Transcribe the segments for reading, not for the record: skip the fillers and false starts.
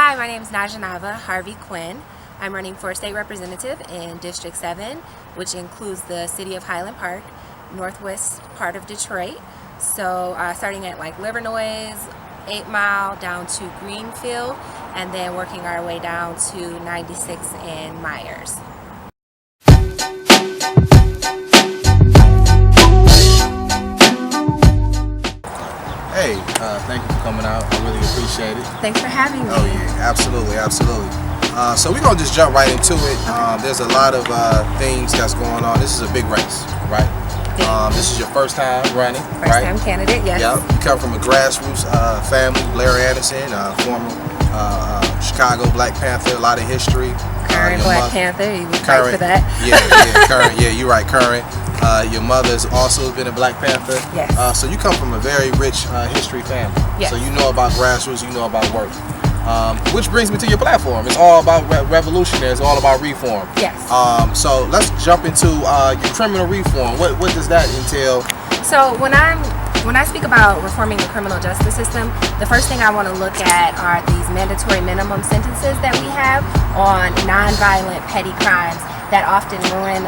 Hi, my name is Najanava Harvey-Quinn. I'm running for state representative in District 7, which includes the city of Highland Park, northwest part of Detroit. So starting at like Livernois, 8 Mile down to Greenfield, and then working our way down to 96 in Myers. Hey, thank you for coming out. I really appreciate it. Thanks for having me. Oh yeah, absolutely. So we're gonna just jump right into it. There's a lot of things that's going on. This is a big race, right? This is your first time running, right? First time candidate, yes. Yep. You come from a grassroots family. Larry Anderson, former Chicago Black Panther, a lot of history. Current Black Panther, you would fight for that. Current. Yeah, you're right, current. Your mother's also been a Black Panther. Yes. So you come from a very rich history family. Yes. So you know about grassroots, you know about work. Which brings me to your platform. It's all about revolutionary. It's all about reform. Yes. So let's jump into your criminal reform. What does that entail? So when I speak about reforming the criminal justice system, the first thing I want to look at are these mandatory minimum sentences that we have on nonviolent petty crimes that often ruin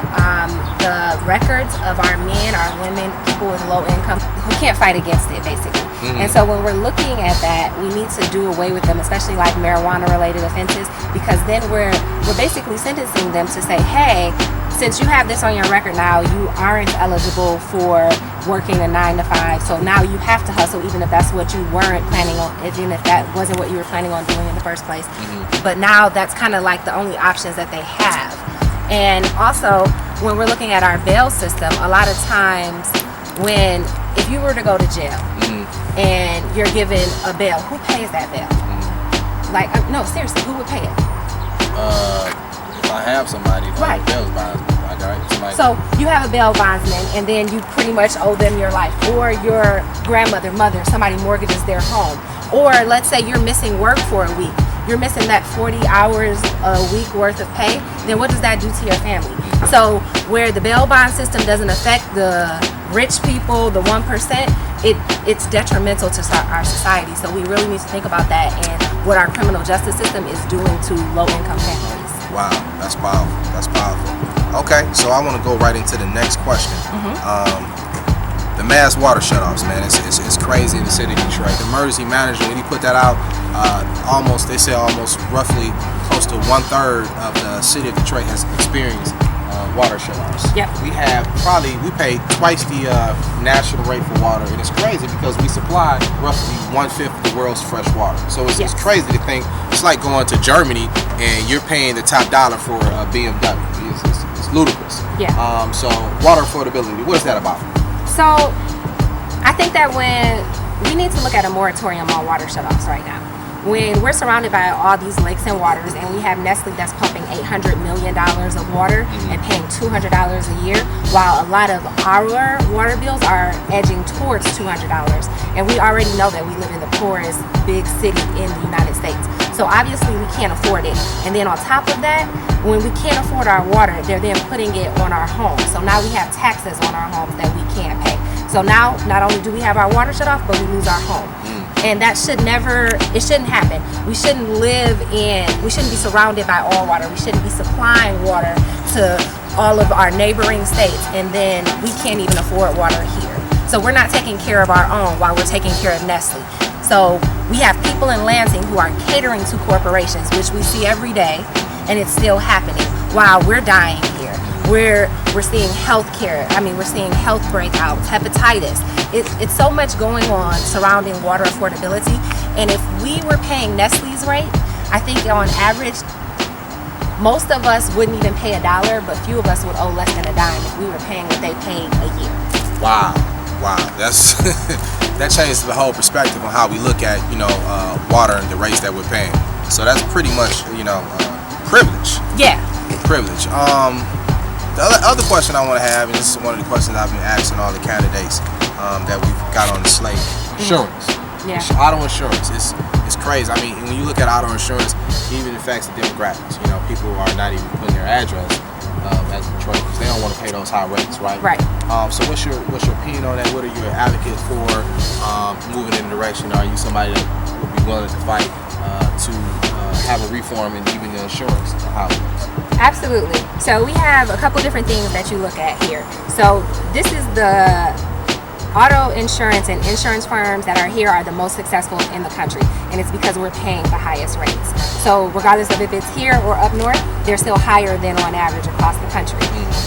the records of our men, our women, people with low income who can't fight against it, basically. And so when we're looking at that, we need to do away with them, especially like marijuana-related offenses, because then we're basically sentencing them to say, hey, since you have this on your record now, you aren't eligible for working a 9 to 5. So now you have to hustle, even if that's what you weren't planning on, even if that wasn't what you were planning on doing in the first place. But now that's kind of like the only options that they have. And also, when we're looking at our bail system, a lot of times if you were to go to jail and you're given a bail, who pays that bail? Like, no, seriously, who would pay it? If I have somebody, Right. bail bondsman, somebody. So you have a bail bondsman, and then you pretty much owe them your life, or your grandmother, mother, somebody mortgages their home, or let's say you're missing work for a week. You're missing that 40 hours a week worth of pay, then what does that do to your family? So where the bail bond system doesn't affect the rich people, the 1%, it's detrimental to our society. So we really need to think about that and what our criminal justice system is doing to low-income families. Wow, that's powerful. That's powerful. Okay, so I want to go right into the next question. The mass water shutoffs, man, it's crazy in the city of Detroit. The emergency manager, when he put that out, almost roughly close to 1/3 of the city of Detroit has experienced water shutoffs. Yep. We pay twice the national rate for water, and it's crazy because we supply roughly 1/5 of the world's fresh water. So it's crazy to think it's like going to Germany and you're paying the top dollar for a BMW. It's ludicrous. Yeah. So water affordability, what is that about? So I think that when we need to look at a moratorium on water shutoffs right now. When we're surrounded by all these lakes and waters, and we have Nestle that's pumping $800 million of water and paying $200 a year, while a lot of our water bills are edging towards $200. And we already know that we live in the poorest big city in the United States. So obviously we can't afford it. And then on top of that, when we can't afford our water, they're then putting it on our homes. So now we have taxes on our homes that we can't pay. So now not only do we have our water shut off, but we lose our home. And that shouldn't happen. We shouldn't be surrounded by all water. We shouldn't be supplying water to all of our neighboring states, and then we can't even afford water here. So we're not taking care of our own while we're taking care of Nestle. So we have people in Lansing who are catering to corporations, which we see every day, and it's still happening while we're dying here. We're seeing we're seeing health breakouts, hepatitis. It's so much going on surrounding water affordability. And if we were paying Nestle's rate, I think on average, most of us wouldn't even pay $1, but few of us would owe less than a dime if we were paying what they paid a year. Wow, that's that changes the whole perspective on how we look at water and the rates that we're paying. So that's pretty much privilege. Yeah. Privilege. The other question I want to have, and this is one of the questions I've been asking all the candidates that we've got on the slate: insurance. Yeah. Auto insurance. It's crazy. I mean, when you look at auto insurance, it even affects the demographics. People are not even putting their address as Detroit because they don't want to pay those high rates, right? Right. So what's your opinion on that? What are you an advocate for moving in the direction? Are you somebody that would be willing to fight to have a reform in even the insurance how it works? Absolutely. So we have a couple different things that you look at here. So this is the auto insurance and insurance firms that are here are the most successful in the country, and it's because we're paying the highest rates. So regardless of if it's here or up north, they're still higher than on average across the country.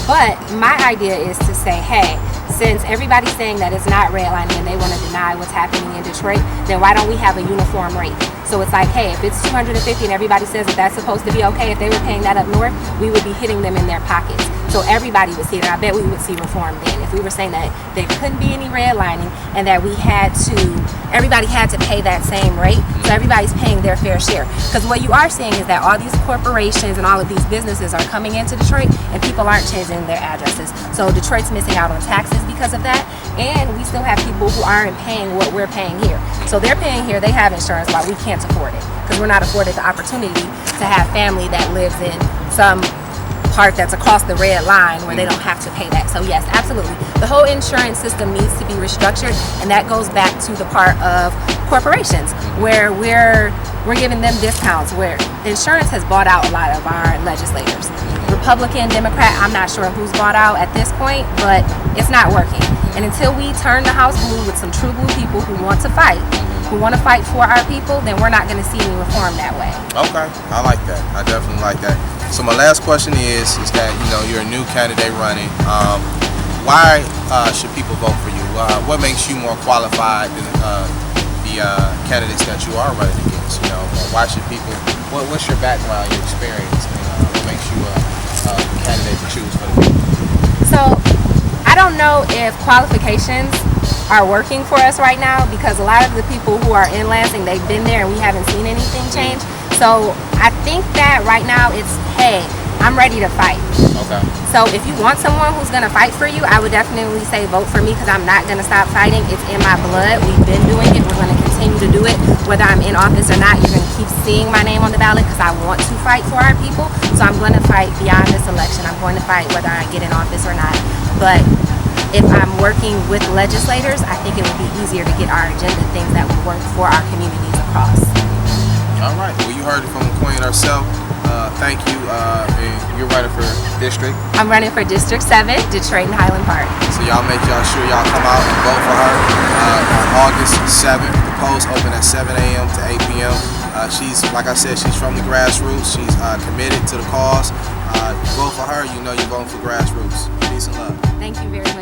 But my idea is to say, hey, since everybody's saying that it's not redlining and they want to deny what's happening in Detroit, then why don't we have a uniform rate? So it's like, hey, if it's 250 and everybody says that that's supposed to be okay, if they were paying that up north, we would be hitting them in their pockets. So everybody would see it. And I bet we would see reform then. If we were saying that there couldn't be any redlining and that everybody had to pay that same rate, so everybody's paying their fair share. Because what you are seeing is that all these corporations and all of these businesses are coming into Detroit and people aren't changing their addresses. So Detroit's missing out on taxes because of that, and we still have people who aren't paying what we're paying here. So they're paying here, they have insurance, while we can't afford it because we're not afforded the opportunity to have family that lives in some part that's across the red line where they don't have to pay that. So yes, absolutely. The whole insurance system needs to be restructured, and that goes back to the part of corporations where we're giving them discounts, where insurance has bought out a lot of our legislators. Republican, Democrat, I'm not sure who's bought out at this point, but it's not working. And until we turn the house blue with some true blue people who want to fight for our people, then we're not going to see any reform that way. Okay, I like that. I definitely like that. So my last question is that, you know, you're a new candidate running. Why should people vote for you? What makes you more qualified than the candidates that you are running against? You know, why should people? What's your background, your experience? What makes you a candidate to choose for the people? So I don't know if qualifications are working for us right now, because a lot of the people who are in Lansing, they've been there and we haven't seen anything change. So I think that right now it's, hey, I'm ready to fight. Okay. So if you want someone who's going to fight for you, I would definitely say vote for me, because I'm not going to stop fighting. It's in my blood. We've been doing it. We're going to continue to do it. Whether I'm in office or not, you're going to keep seeing my name on the ballot because I want to fight for our people. So I'm going to fight beyond this election. I'm going to fight whether I get in office or not. But if I'm working with legislators, I think it would be easier to get our agenda, things that will work for our communities across. All right. Well, you heard it from the Queen herself. Thank you. And you're running for district. I'm running for District 7, Detroit and Highland Park. So y'all make sure y'all come out and vote for her on August 7th. The polls open at 7 a.m. to 8 p.m. She's, like I said, she's from the grassroots. She's committed to the cause. Vote for her. You know you're voting for grassroots. Peace and love. Thank you very much.